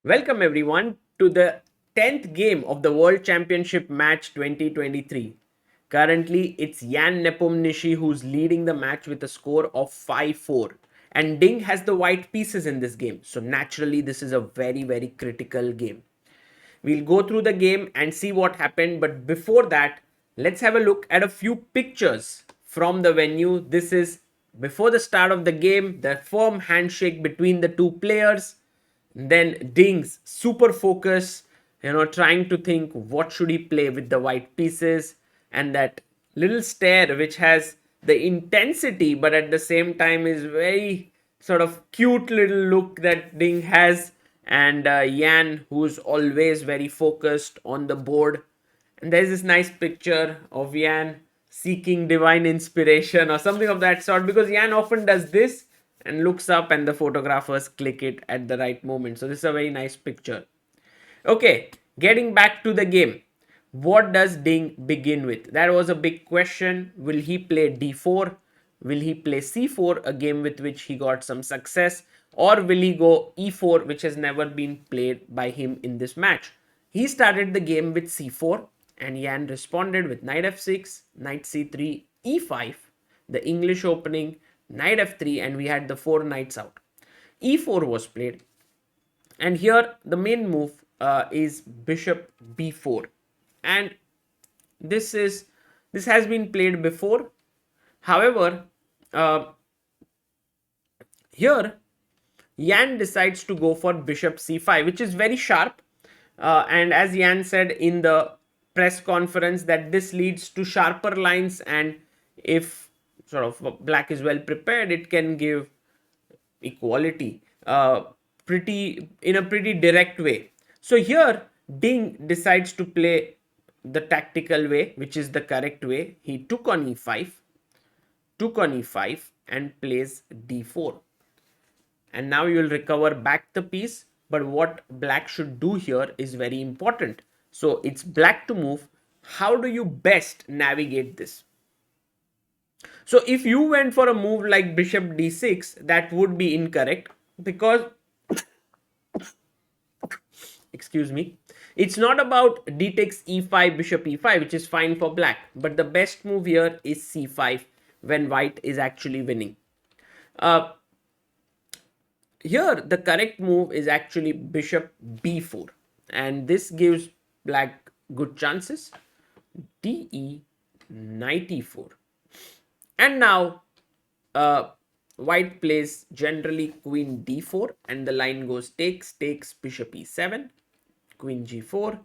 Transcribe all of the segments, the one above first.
Welcome everyone to the 10th game of the World Championship match 2023. Currently, it's Ian Nepomniachtchi who's leading the match with a score of 5-4. And Ding has the white pieces in this game. So naturally, this is a very critical game. We'll go through the game and see what happened. But before that, let's have a look at a few pictures from the venue. This is before the start of the game, the firm handshake between the two players. Then Ding's super focus, trying to think what should he play with the white pieces, and that little stare which has the intensity but at the same time is very sort of cute little look that Ding has, and Yan who's always very focused on the board. And there's this nice picture of Yan seeking divine inspiration or something of that sort, because Yan often does this and looks up and the photographers click it at the right moment. So this is a very nice picture. Okay, getting back to the game. What does Ding begin with? That was a big question. Will he play d4? Will he play c4, a game with which he got some success? Or will he go e4, which has never been played by him in this match? He started the game with c4 and Yan responded with knight f6, knight c3, e5, the English opening, knight f3, and we had the four knights out. e4 was played, and here the main move is bishop b4, and this has been played before. However, uh, here Yan decides to go for bishop c5, which is very sharp, and as Yan said in the press conference, that this leads to sharper lines, and if sort of black is well prepared, it can give equality pretty in a pretty direct way. So here Ding decides to play the tactical way, which is the correct way. He took on e5 and plays d4, and now you will recover back the piece. But what black should do here is very important. So it's black to move. How do you best navigate this? So if you went for a move like bishop d6, that would be incorrect, because excuse me, it's not about d takes e5, bishop e5, which is fine for black, but the best move here is c5 when white is actually winning. uh, Here the correct move is actually bishop b4, and this gives black good chances. De, knight e4, and now white plays generally queen d4, and the line goes takes, bishop e7, queen g4,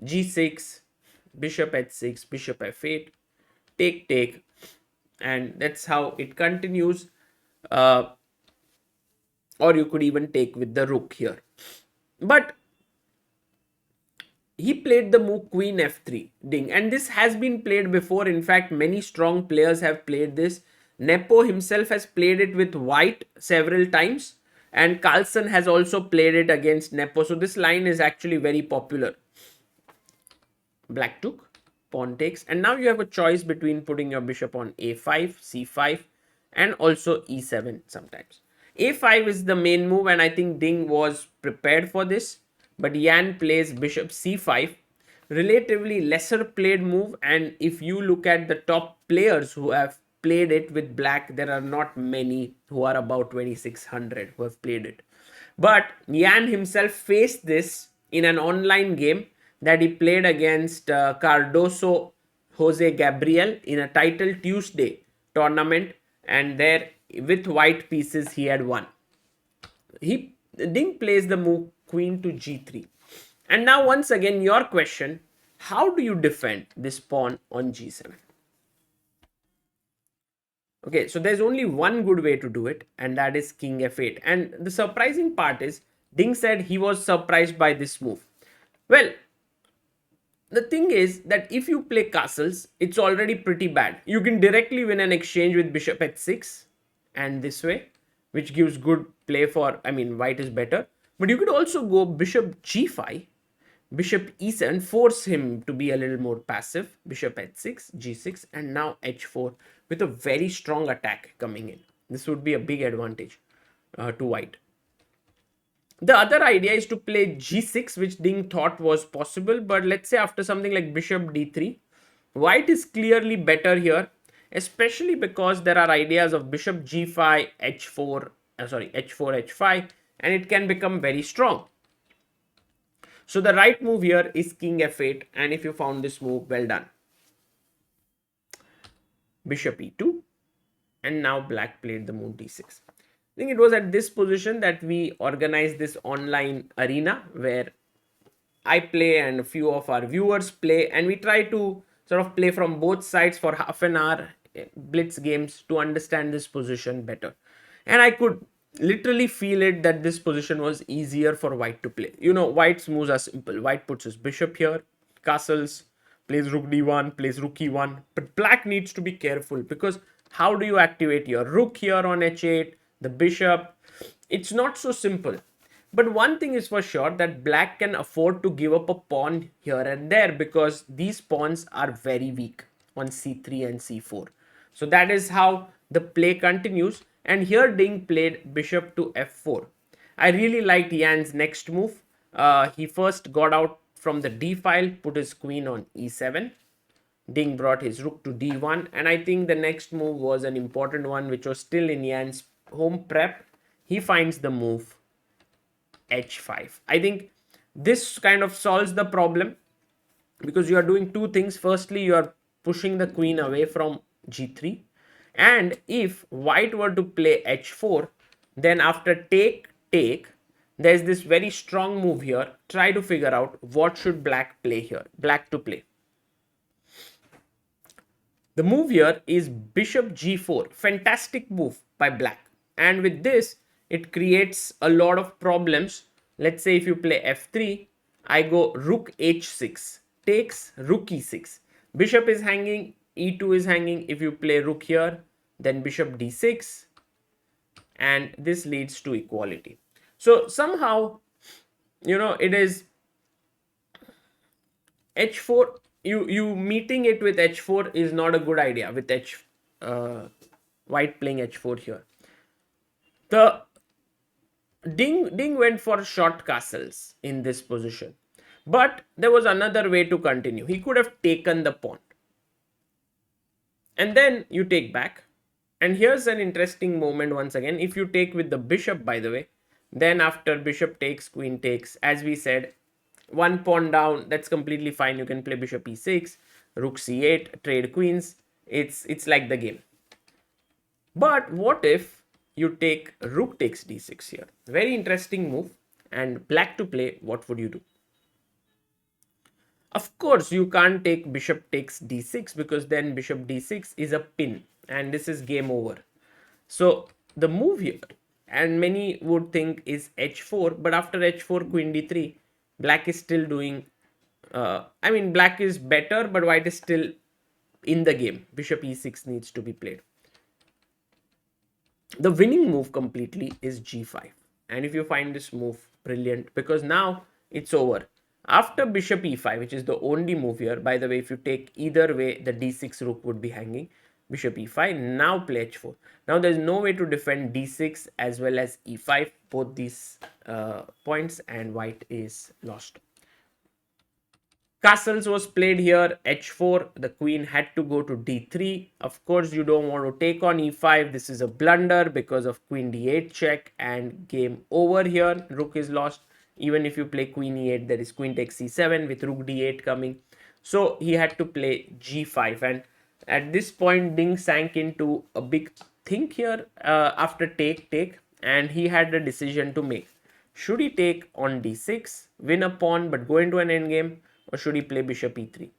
g6, bishop h6, bishop f8, take, and that's how it continues. Uh, or you could even take with the rook here. But he played the move queen f3, Ding, and this has been played before. In fact, many strong players have played this. Nepo himself has played it with white several times, and Carlsen has also played it against Nepo. So this line is actually very popular. Black took, pawn takes, and now you have a choice between putting your bishop on a5, c5, and also e7 sometimes. a5 is the main move, and I think Ding was prepared for this. But Yan plays bishop c5, relatively lesser played move, and if you look at the top players who have played it with black, there are not many who are about 2600 who have played it. But Yan himself faced this in an online game that he played against Cardoso Jose Gabriel in a Title Tuesday tournament, and there with white pieces he had won. Ding plays the move queen to g3. And now once again your question, how do you defend this pawn on g7? Okay, so there's only one good way to do it, and that is king f8. And the surprising part is Ding said he was surprised by this move. Well, the thing is that if you play castles, it's already pretty bad. You can directly win an exchange with bishop h6 and this way, which gives good play for, I mean, white is better. But you could also go bishop g5, bishop e7, force him to be a little more passive, bishop h6, g6, and now h4 with a very strong attack coming in. This would be a big advantage to white. The other idea is to play g6, which Ding thought was possible, but let's say after something like bishop d3, white is clearly better here, especially because there are ideas of bishop g5, h4, h4, h5, and it can become very strong. So the right move here is king f8, and if you found this move, well done. Bishop e2, and now black played the move d6. I think it was at this position that we organized this online arena where I play and a few of our viewers play, and we try to sort of play from both sides for half an hour, blitz games, to understand this position better. And I could literally feel it that this position was easier for white to play. You know, white's moves are simple. White puts his bishop here, castles, plays rook d1, plays rook e1. But black needs to be careful, because how do you activate your rook here on h8, the bishop? It's not so simple. But one thing is for sure, that black can afford to give up a pawn here and there, because these pawns are very weak on c3 and c4. So that is how the play continues. And here Ding played bishop to f4. I really liked Yan's next move. He first got out from the d file, put his queen on e7. Ding brought his rook to d1, and I think the next move was an important one, which was still in Yan's home prep. He finds the move h5. I think this kind of solves the problem, because you are doing two things. Firstly, you are pushing the queen away from g3, and if white were to play h4, then after take, there's this very strong move here. Try to figure out what should black play here, black to play. The move here is bishop g4. Fantastic move by black. And with this, it creates a lot of problems. Let's say if you play f3, I go rook h6, takes rook e6. Bishop is hanging, e2 is hanging. If you play rook here, then bishop d6, and this leads to equality. So somehow, you know, it is h4, you meeting it with h4 is not a good idea with white playing h4 here. The Ding went for short castles in this position, but there was another way to continue. He could have taken the pawn, and then you take back. And here's an interesting moment once again. If you take with the bishop, by the way, then after bishop takes, queen takes, as we said, one pawn down, that's completely fine. You can play bishop e6, rook c8, trade queens. It's like the game. But what if you take rook takes d6 here? Very interesting move. And black to play, what would you do? Of course, you can't take bishop takes d6, because then bishop d6 is a pin and this is game over. So the move here, and many would think, is h4, but after h4, queen d3, black is still doing, I mean, black is better, but white is still in the game. Bishop e6 needs to be played. The winning move completely is g5. And if you find this move brilliant, because now it's over. After bishop e5, which is the only move here, by the way, if you take either way, the d6 rook would be hanging. Bishop e5, now play h4. Now there's no way to defend d6 as well as e5, both these points, and white is lost. Castles was played here, h4, the queen had to go to d3. Of course, you don't want to take on e5. This is a blunder because of queen d8 check, and game over here. Rook is lost. Even if you play queen e8, there is queen takes c7 with rook d8 coming. So he had to play g5, and at this point, Ding sank into a big think here after take, and he had a decision to make. Should he take on d6, win a pawn, but go into an endgame, or should he play bishop e3?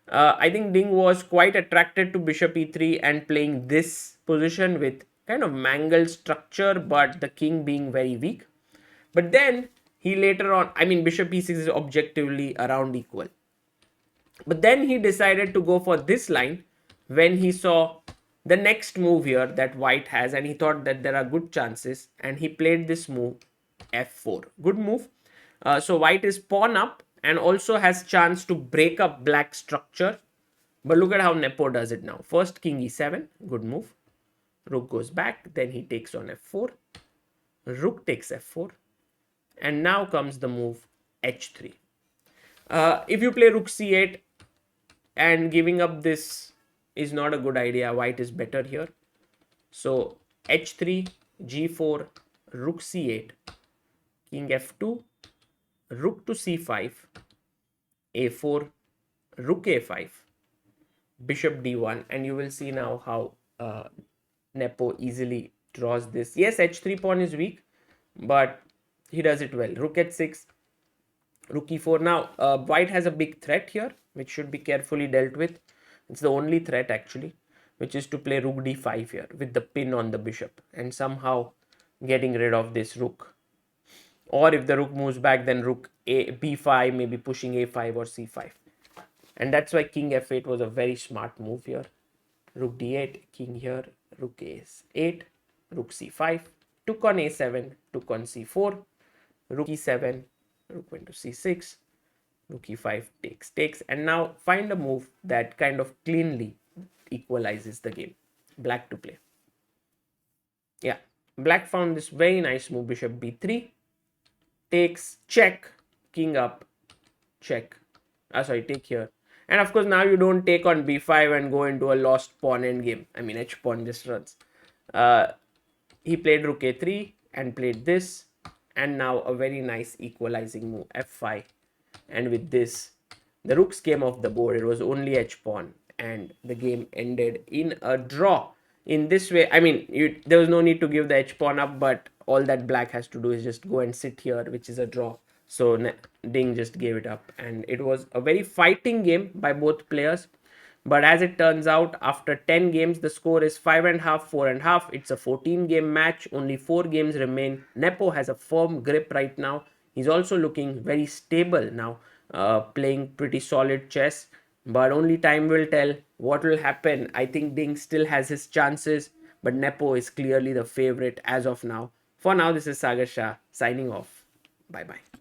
I think Ding was quite attracted to bishop e3 and playing this position with kind of mangled structure, but the king being very weak. But then he later on, I mean, bishop e6 is objectively around equal. But then he decided to go for this line when he saw the next move here that white has, and he thought that there are good chances, and he played this move f4. Good move. So white is pawn up and also has chance to break up black structure. But look at how Nepo does it now. First king e7, good move. Rook goes back, then he takes on f4. Rook takes f4. And now comes the move h3. If you play rook c8 and giving up this is not a good idea, white is better here. So h3, g4, rook c8, king f2, rook to c5, a4, rook a5, bishop d1, and you will see now how Nepo easily draws this. Yes, h3 pawn is weak, but he does it well. Rook h6, rook e4. Now, white has a big threat here, which should be carefully dealt with. It's the only threat actually, which is to play rook d5 here with the pin on the bishop and somehow getting rid of this rook. Or if the rook moves back, then rook b5, maybe pushing a5 or c5. And that's why king f8 was a very smart move here. Rook d8, king here, rook a8, rook c5, took on a7, took on c4, rook e7, rook went to c6, rook e5 takes, and now find a move that kind of cleanly equalizes the game. Black to play. Yeah, black found this very nice move, bishop b3, takes, check, king up, check. Take here. And of course, now you don't take on b5 and go into a lost pawn endgame. I mean, h pawn just runs. He played rook a3 and played this, and now a very nice equalizing move, f5. And with this, the rooks came off the board. It was only h pawn, and the game ended in a draw. In this way, I mean, there was no need to give the h pawn up, but all that black has to do is just go and sit here, which is a draw. So Ding just gave it up, and it was a very fighting game by both players. But as it turns out, after 10 games, the score is 5.5, 4.5. It's a 14-game match. Only 4 games remain. Nepo has a firm grip right now. He's also looking very stable now, playing pretty solid chess. But only time will tell what will happen. I think Ding still has his chances, but Nepo is clearly the favorite as of now. For now, this is Sagar Shah signing off. Bye-bye.